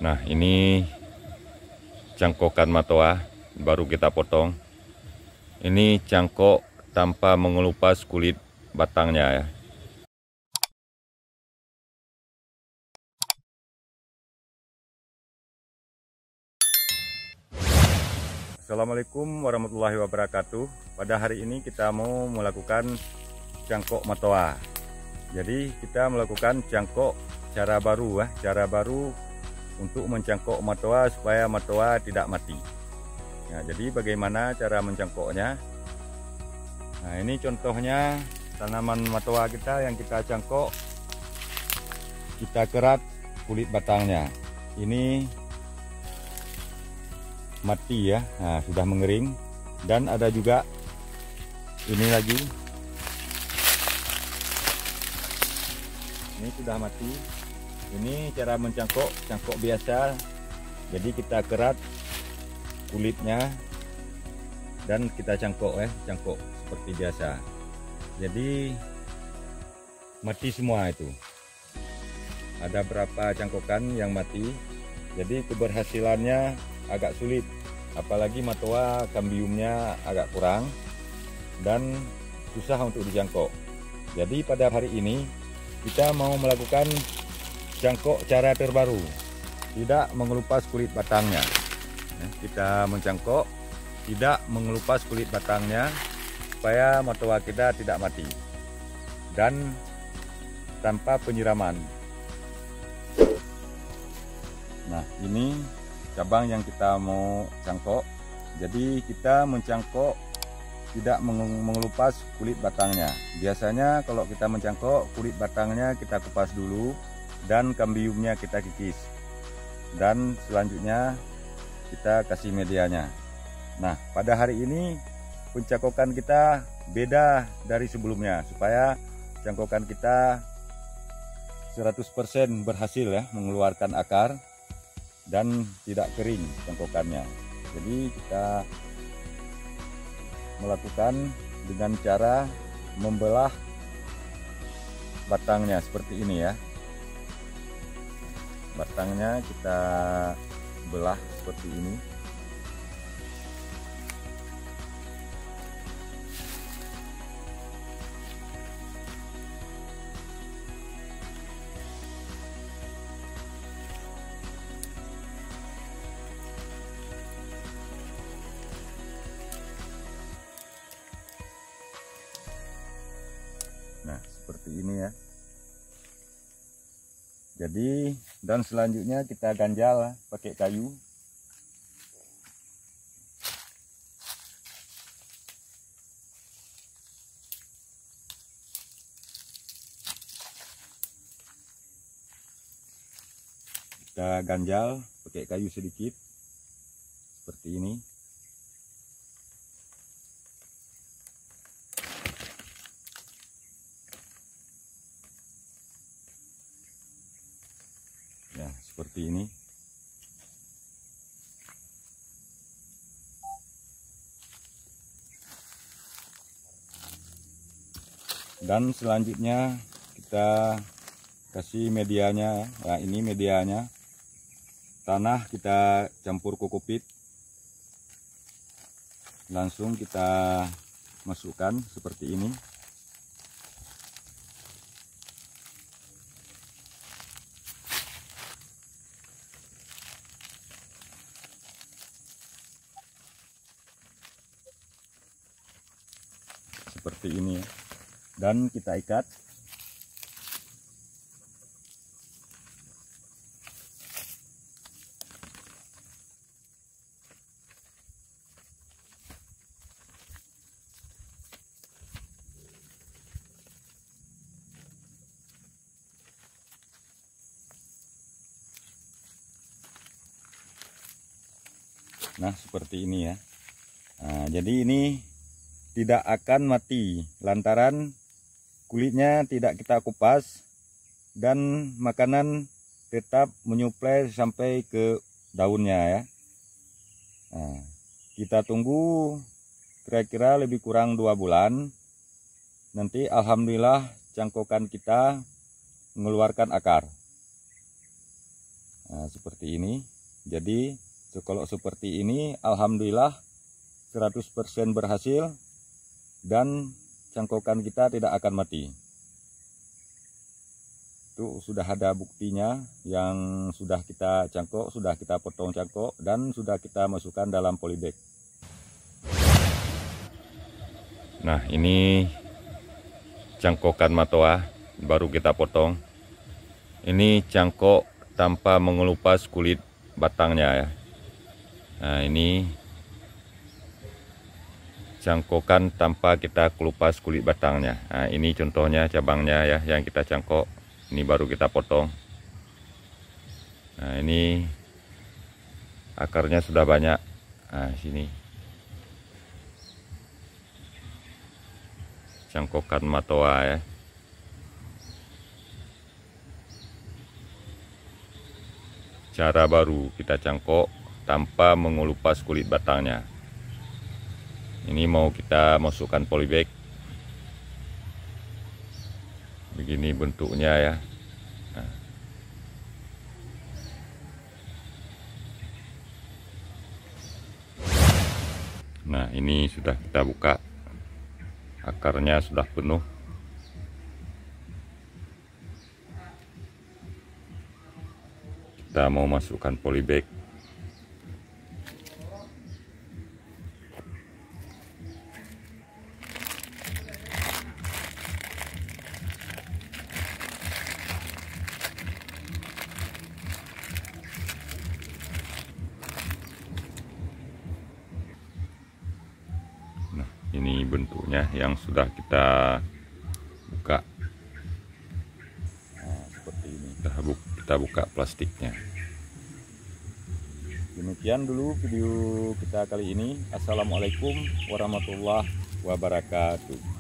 Nah, ini cangkokan matoa baru kita potong. Ini cangkok tanpa mengelupas kulit batangnya ya. Assalamualaikum warahmatullahi wabarakatuh. Pada hari ini kita mau melakukan cangkok matoa. Jadi kita melakukan cangkok cara baru ya, cara baru untuk mencangkok matoa supaya matoa tidak mati. Nah, jadi bagaimana cara mencangkoknya? Nah, ini contohnya tanaman matoa kita yang kita cangkok. Kita kerat kulit batangnya. Ini mati ya. Nah, sudah mengering. Dan ada juga ini lagi. Ini sudah mati. Ini cara mencangkok, cangkok biasa. Jadi kita kerat kulitnya dan kita cangkok ya, cangkok seperti biasa. Jadi mati semua itu. Ada berapa cangkokan yang mati. Jadi keberhasilannya agak sulit. Apalagi matoa kambiumnya agak kurang dan susah untuk dicangkok. Jadi pada hari ini kita mau melakukan cangkok cara terbaru, tidak mengelupas kulit batangnya. Kita mencangkok tidak mengelupas kulit batangnya supaya matoa kita tidak mati dan tanpa penyiraman. Nah, ini cabang yang kita mau cangkok. Jadi kita mencangkok tidak mengelupas kulit batangnya. Biasanya kalau kita mencangkok, kulit batangnya kita kupas dulu dan kambiumnya kita kikis, dan selanjutnya kita kasih medianya. Nah, pada hari ini pencangkokan kita beda dari sebelumnya supaya cangkokan kita 100% berhasil ya, mengeluarkan akar dan tidak kering cangkokannya. Jadi kita melakukan dengan cara membelah batangnya seperti ini ya. Batangnya kita belah seperti ini. Nah, seperti ini ya. Jadi, dan selanjutnya kita ganjal pakai kayu. Kita ganjal pakai kayu sedikit seperti ini. Ya, seperti ini. Dan selanjutnya kita kasih medianya. Nah, ini medianya. Tanah kita campur kokopit. Langsung kita masukkan seperti ini. Seperti ini ya. Dan kita ikat. Nah, seperti ini ya. Nah, jadi ini tidak akan mati lantaran kulitnya tidak kita kupas dan makanan tetap menyuplai sampai ke daunnya ya. Nah, kita tunggu kira-kira lebih kurang 2 bulan. Nanti alhamdulillah cangkokan kita mengeluarkan akar. Nah, seperti ini. Jadi kalau seperti ini alhamdulillah 100% berhasil dan cangkokan kita tidak akan mati. Itu sudah ada buktinya yang sudah kita cangkok, sudah kita potong cangkok dan sudah kita masukkan dalam polybag. Nah, ini cangkokan matoa baru kita potong. Ini cangkok tanpa mengelupas kulit batangnya ya. Nah, ini cangkokan tanpa kita kelupas kulit batangnya. Nah, ini contohnya cabangnya ya yang kita cangkok. Ini baru kita potong. Nah, ini akarnya sudah banyak. Nah, sini cangkokan matoa ya. Cara baru kita cangkok tanpa mengelupas kulit batangnya. Ini mau kita masukkan polybag. Begini bentuknya ya. Nah, ini sudah kita buka. Akarnya sudah penuh. Kita mau masukkan polybag. Nah, ini bentuknya yang sudah kita buka. Nah, seperti ini. Kita buka plastiknya. Demikian dulu video kita kali ini. Assalamualaikum warahmatullahi wabarakatuh.